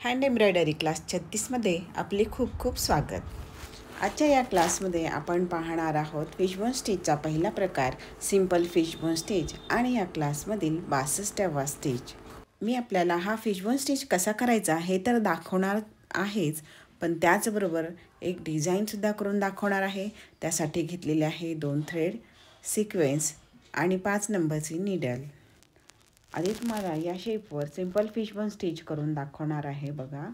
Hand embroidery class 36मध्ये आपले खूप खूप स्वागत. आजच्या या क्लासमध्ये आपण पाहणार आहोत फिशबोन स्टिचचा पहिला प्रकार सिंपल फिशबोन स्टिच आणि या क्लासमधील 62वा स्टिच. मी आपल्याला हा फिशबोन स्टिच कसा करायचा हे तर दाखवणार आहेच, पण त्याचबरोबर एक डिझाईनसुद्धा करून दाखवणार आहे. त्यासाठी घेतलेले आहे 2 थ्रेड, सिक्वेन्स आणि 5 नंबरची नीडल. आधी तुम्हाला या शेपवर सिंपल फिशबोन स्टिच करून दाखवणार आहे बघा.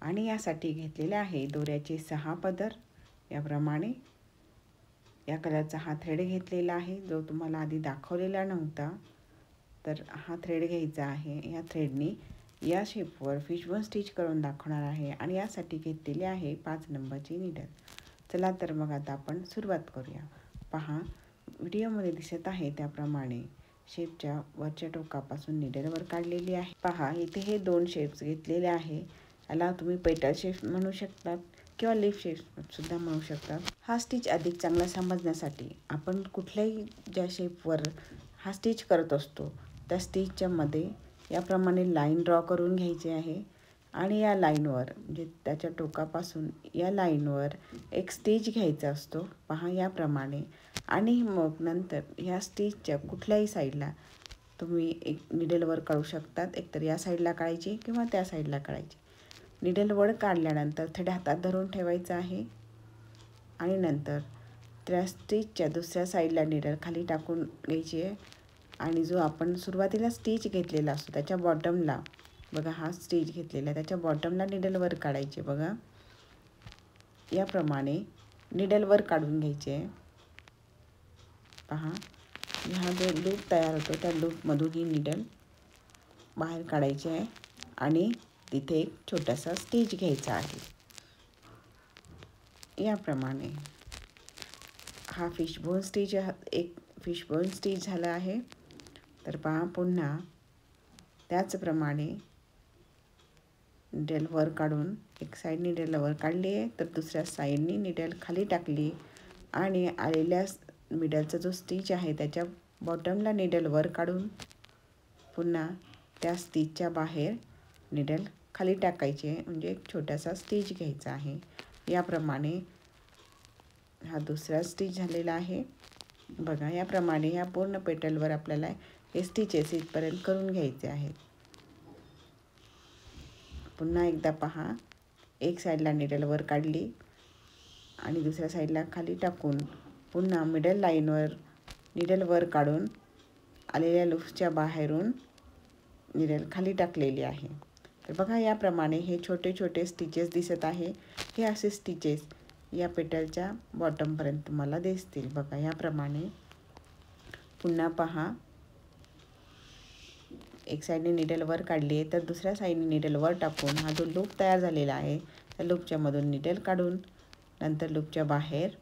आणि यासाठी घेतलेले आहे दोऱ्याचे 6 पदर. याप्रमाणे या कलरचा हा थ्रेड घेतलेला आहे, जो तुम्हाला आधी दाखवलेला नव्हता. तर हा थ्रेड घ्यायचा आहे. या थ्रेडनी या शेपवर फिशबोन स्टिच करून दाखवणार आहे आणि यासाठी घेतलेली आहे 5 नंबरची नीडल. चला तर मग आता आपण सुरुवात करूया. पहा, व्हिडिओमध्ये दिसत आहे त्याप्रमाणे शेपच्या वरच्या टोकापासून नीडलवर काढलेली आहे. पहा, इथे हे 2 शेप्स घेतलेले आहे. याला तुम्ही पेटल शेप म्हणू शकतात किंवा लीफ शेपसुद्धा म्हणू शकतात. हा स्टिच अधिक चांगला समजण्यासाठी आपण कुठल्याही ज्या शेपवर हा स्टिच करत असतो त्या स्टिचच्या मध्ये याप्रमाणे लाईन ड्रॉ करून घ्यायची आहे आणि या लाईनवर म्हणजे त्याच्या टोकापासून या लाईनवर एक स्टिच घ्यायचा असतो. पहा याप्रमाणे. आणि मग नंतर ह्या स्टिचच्या कुठल्याही साईडला तुम्ही एक निडलवर काढू शकतात. एकतर या साईडला काढायची किंवा त्या साईडला काढायची. निडलवर काढल्यानंतर थोड्या हातात धरून ठेवायचं आहे आणि नंतर त्या स्टिचच्या दुसऱ्या साईडला निडल खाली टाकून घ्यायची आहे आणि जो आपण सुरुवातीला स्टिच घेतलेला असतो त्याच्या बॉटमला बघा, हा स्टिच घेतलेला आहे त्याच्या बॉटमला निडलवर काढायचे बघा. याप्रमाणे निडलवर काढून घ्यायचे आहे. पहा, हा जो लूप तयार होतो त्या लूपमधून ही निडल बाहेर काढायची आहे आणि तिथे एक छोटासा स्टिच घ्यायचा आहे. याप्रमाणे हा फिशबोन स्टिच एक फिशबोन स्टिच झाला आहे. तर पहा, पुन्हा त्याचप्रमाणे निडल वर काढून एक साईड निडल वर काढली आहे तर दुसऱ्या साईडनी निडल खाली टाकली आणि आलेल्या मिडलचा जो स्टिच आहे त्याच्या बॉटमला निडल वर काढून पुन्हा त्या स्टिचच्या बाहेर निडल खाली टाकायचे, म्हणजे एक छोटासा स्टिच घ्यायचा आहे. याप्रमाणे हा दुसरा स्टिच झालेला आहे बघा. याप्रमाणे ह्या पूर्ण पेटलवर आपल्याला हे स्टिचेस इथपर्यंत करून घ्यायचे आहेत. पुन्हा एकदा पहा, एक साईडला निडल वर काढली आणि दुसऱ्या साईडला खाली टाकून पुन्हा मिडल लाईनवर निडल वर काढून आलेल्या लूपच्या बाहेरून निडल खाली टाकलेली आहे. तर बघा, याप्रमाणे हे छोटे छोटे स्टिचेस दिसत आहे. हे असे स्टिचेस या पेटलच्या बॉटमपर्यंत तुम्हाला दिसतील बघा. याप्रमाणे पुन्हा पहा, एक साईडने निडल वर काढली आहे तर दुसऱ्या साईडने निडल वर टाकून हा जो लूप तयार झालेला आहे त्या लूपच्या मधून निडल काढून नंतर लूपच्या बाहेर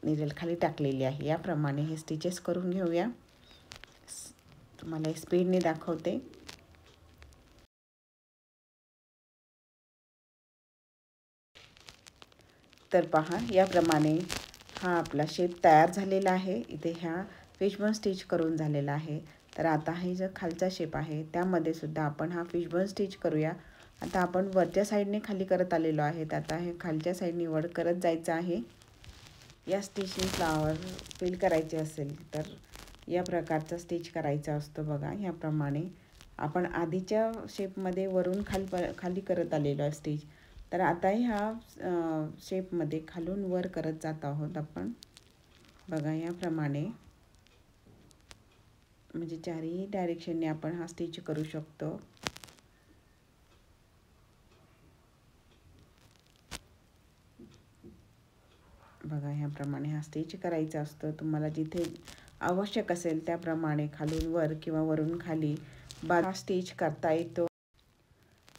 निडल खाली टाकलेली आहे. याप्रमाणे हे स्टिचेस करून घेऊया. तुम्हाला स्पीडने दाखवते. तर पहा, याप्रमाणे हा आपला शेप तयार झालेला आहे. इथे ह्या फिशबोन स्टिच करून झालेला आहे. तर आता हे जो खालचा शेप आहे त्यामध्ये सुद्धा आपण हा फिशबोन स्टिच करूया. आता आपण वरच्या साईडने खाली करत आलेलो आहे, आता हे खालच्या साईडने वर करत जायचं आहे. या स्टिचने फ्लावर फिल करायचे असेल तर या प्रकारचा स्टिच करायचा असतो बघा. याप्रमाणे आपण आधीच्या शेपमध्ये वरून खाली करत आलेलो आहे स्टिच, तर आता ह्या शेपमध्ये खालून वर करत जात आहोत आपण बघा. याप्रमाणे म्हणजे चारही डायरेक्शनने आपण हा स्टिच करू शकतो. बघा, ह्याप्रमाणे हा स्टिच करायचा असतो. तुम्हाला जिथे आवश्यक असेल त्याप्रमाणे खालून वर किंवा वरून खाली हा स्टिच करता येतो.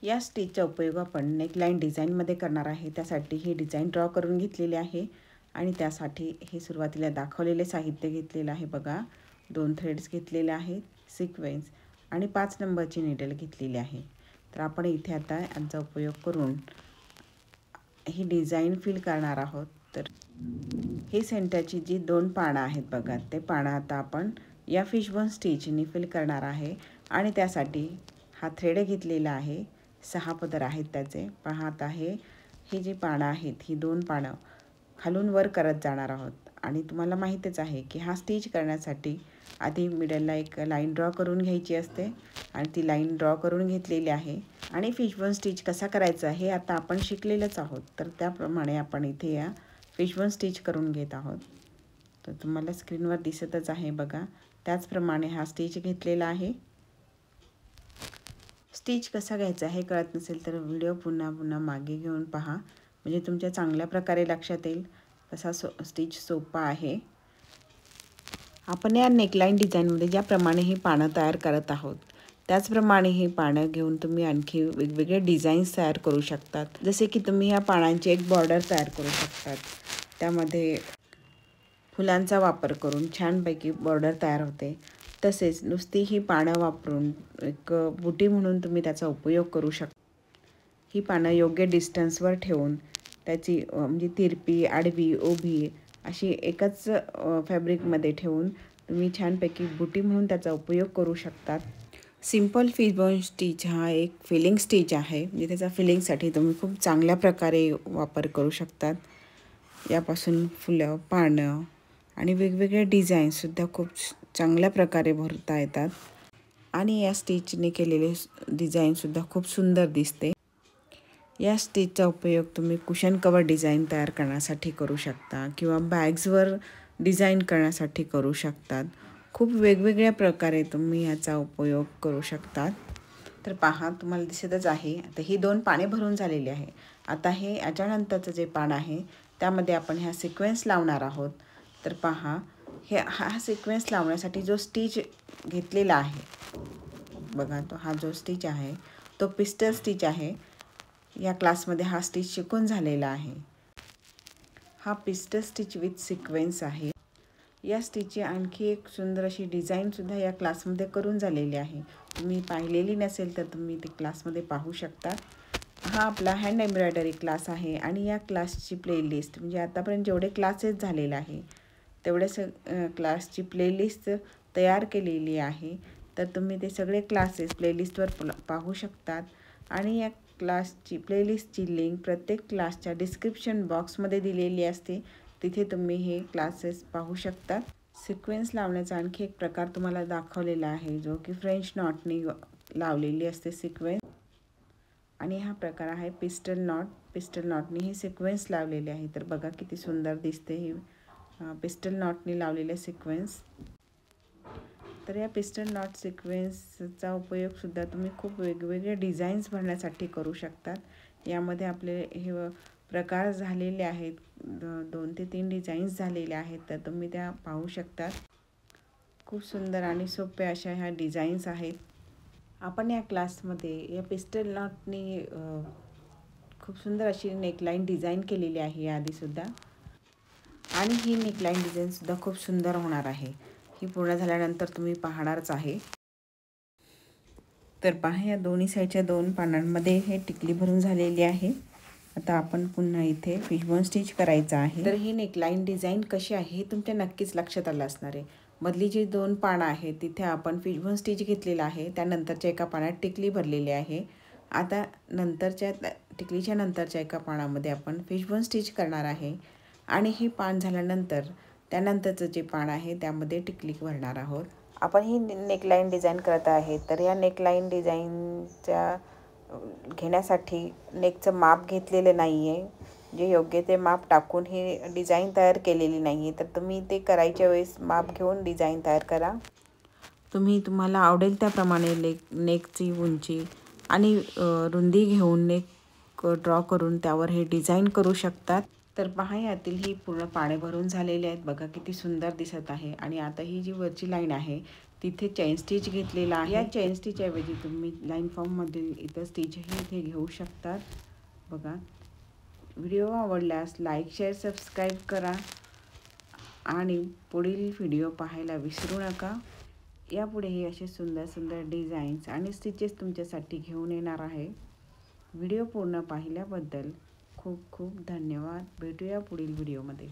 या स्टिचचा उपयोग आपण नेकलाईन डिझाईनमध्ये करणार आहे. त्यासाठी ही डिझाईन ड्रॉ करून घेतलेली आहे आणि त्यासाठी हे सुरुवातीला दाखवलेले साहित्य घेतलेलं आहे बघा. 2 थ्रेड्स घेतलेले आहेत, सिक्वेन्स आणि 5 नंबरची नीडल घेतलेली आहे. तर आपण इथे आता यांचा उपयोग करून ही डिझाईन फिल करणार आहोत. तर ही सेंटरची जी 2 पानं आहेत बघा, ते पानं आता आपण या फिशबोन स्टिचने फिल करणार आहे आणि त्यासाठी हा थ्रेड घेतलेला आहे, 6 पदर आहेत त्याचे. पाहत आहे ही जी पानं आहेत ही 2 पानं खालून वर करत जाणार आहोत आणि तुम्हाला माहीतच आहे की हा स्टिच करण्यासाठी आधी मिडलला एक लाईन ड्रॉ करून घ्यायची असते आणि ती लाईन ड्रॉ करून घेतलेली आहे. आणि फिशबोन स्टिच कसा करायचा हे आता आपण शिकलेलंच आहोत, तर त्याप्रमाणे आपण इथे या फिशबोन स्टिच करून घेत आहोत. तर तुम्हाला स्क्रीनवर दिसतच आहे बघा, त्याचप्रमाणे हा स्टिच घेतलेला आहे. स्टिच कसा घ्यायचा हे कळत नसेल तर व्हिडिओ पुन्हा पुन्हा मागे घेऊन पहा, म्हणजे तुमच्या चांगल्या प्रकारे लक्षात येईल कसा स्टिच सोपा आहे. आपण या नेकलाईन डिझाईनमध्ये ज्याप्रमाणे ही पानं तयार करत आहोत त्याचप्रमाणे ही पानं घेऊन तुम्ही आणखी वेगवेगळे डिझाईन्स तयार करू शकतात. जसे की तुम्ही या पानांची एक बॉर्डर तयार करू शकतात, त्यामध्ये फुलांचा वापर करून छानपैकी बॉर्डर तयार होते. तसेच नुसती ही पानं वापरून एक बुटी म्हणून तुम्ही त्याचा उपयोग करू शकता. ही पानं योग्य डिस्टन्सवर ठेवून त्याची म्हणजे तिरपी, आडवी, उभी अशी एकच फॅब्रिकमध्ये ठेवून तुम्ही छानपैकी बुटी म्हणून त्याचा उपयोग करू शकतात. सिंपल फिशबोन स्टिच हा एक फिलिंग स्टिच आहे, म्हणजे त्याचा फिलिंगसाठी तुम्ही खूप चांगल्या प्रकारे वापर करू शकतात. यापासून फुलं, पानं आणि वेगवेगळे डिझाईन्ससुद्धा खूप चांगल्या प्रकारे भरता येतात आणि या स्टिचने केलेले डिझाईनसुद्धा खूप सुंदर दिसते. या स्टिचचा उपयोग तुम्ही कुशन कवर डिझाईन तयार करण्यासाठी करू शकता किंवा बॅग्सवर डिझाईन करण्यासाठी करू शकतात. खूप वेगवेगळ्या प्रकारे तुम्ही याचा उपयोग करू शकतात. तर पहा, तुम्हाला दिसतच आहे आता ही 2 पाने भरून झालेली आहे. आता हे याच्यानंतरचं जे पान आहे त्यामध्ये आपण ह्या सिक्वेन्स लावणार आहोत. तर पहा, हा सिक्वेन्स लावण्यासाठी जो स्टिच घेतलेला आहे बघा, तो हा जो स्टिच आहे तो पिस्टल स्टिच आहे. या क्लासमध्ये हा स्टिच शिकून झालेला आहे. हा पिस्टल स्टिच विथ सिक्वेन्स आहे. या स्टिचची आणखी एक सुंदर अशी डिझाईनसुद्धा या क्लासमध्ये करून झालेली आहे. तुम्ही पाहिलेली नसेल तर तुम्ही ती क्लासमध्ये पाहू शकता. हा आपला हँड एम्ब्रॉयडरी क्लास आहे आणि या क्लासची प्लेलिस्ट म्हणजे आतापर्यंत जेवढे क्लासेस झालेले आहे तेवढे क्लासची प्लेलिस्ट तयार केलेली आहे. तर तुम्ही ते सगळे क्लासेस प्लेलिस्टवर पाहू शकतात आणि या क्लासची प्लेलिस्टची लिंक प्रत्येक क्लासच्या डिस्क्रिप्शन बॉक्समध्ये दिलेली असते, तिथे तुम्ही हे क्लासेस पाहू शकता. सिक्वेन्स लावण्याचा आणखी एक प्रकार तुम्हाला दाखवलेला आहे, जो की फ्रेंच नॉटनी लावलेली असते सिक्वेन्स. आणि हा प्रकार आहे पिस्टल नॉट. पिस्टल नॉटनी ही सिक्वेन्स लावलेली आहे. तर बघा किती सुंदर दिसते ही पिस्टल नॉटनी लावलेले सिक्वेन्स. तर या पिस्टल नॉट सिक्वेन्सचा उपयोगसुद्धा तुम्ही खूप वेगवेगळे डिझाईन्स भरण्यासाठी करू शकतात. यामध्ये आपले हे प्रकार झालेले आहेत, 2 ते 3 डिझाईन्स झालेले आहेत, तर तुम्ही त्या पाहू शकतात. खूप सुंदर आणि सोप्या अशा ह्या डिझाईन्स आहेत. आपण या क्लासमध्ये या पिस्टल नॉटनी खूप सुंदर अशी नेकलाईन डिझाईन केलेली आहे याआधीसुद्धा, आणि ही नेकलाईन डिझाईनसुद्धा खूप सुंदर होणार आहे. ही पूर्ण झाल्यानंतर तुम्ही पाहणारच आहे. तर पहा, या दोन्ही साईडच्या 2 पानांमध्ये हे टिकली भरून झालेली आहे. आता आपण पुन्हा इथे फिशबोन स्टिच करायचं आहे. तर ही नेकलाईन डिझाईन कशी आहे हे तुमच्या नक्कीच लक्षात आलं असणार आहे. मधली जी 2 पानं आहेत तिथे आपण फिशबोन स्टिच घेतलेला आहे, त्यानंतरच्या एका पानात टिकली भरलेली आहे. आता टिकलीच्या नंतरच्या एका पानामध्ये आपण फिशबोन स्टिच करणार आहे आणि ही पान झाल्यानंतर त्यानंतरचं जे पान आहे त्यामध्ये टिकली भरणार आहोत. आपण ही नेकलाईन डिझाईन करत आहे, तर या नेकलाईन डिझाईनच्या घेण्यासाठी नेकचं माप घेतलेलं नाही आहे, जे योग्य ते माप टाकून ही डिझाईन तयार केलेली नाही आहे. तर तुम्ही ते करायच्या वेळेस माप घेऊन डिझाईन तयार करा. तुम्हाला आवडेल त्याप्रमाणे नेकची उंची आणि रुंदी घेऊन नेक ड्रॉ करून त्यावर हे डिझाईन करू शकतात. तर पहा, यातील ही पूर्ण पाने भरून झालेले आहेत. बघा किती सुंदर दिसत आहे. आणि आता ही जी वरची लाईन आहे तिथे चेन स्टिच घेतलेला आहे. या चेन स्टिच ऐवजी तुम्ही लाईन फॉर्ममधील इतर स्टिचही इथे घेऊ शकतात. बघा, व्हिडिओ आवडल्यास लाईक, शेअर, सबस्क्राईब करा आणि पुढील व्हिडिओ पाहायला विसरू नका. यापुढेही असे सुंदर सुंदर डिझाईन्स आणि स्टिचेस तुमच्यासाठी घेऊन येणार आहे. व्हिडिओ पूर्ण पाहिल्याबद्दल खूप खूप धन्यवाद. भेटूया पुढील व्हिडिओमध्ये.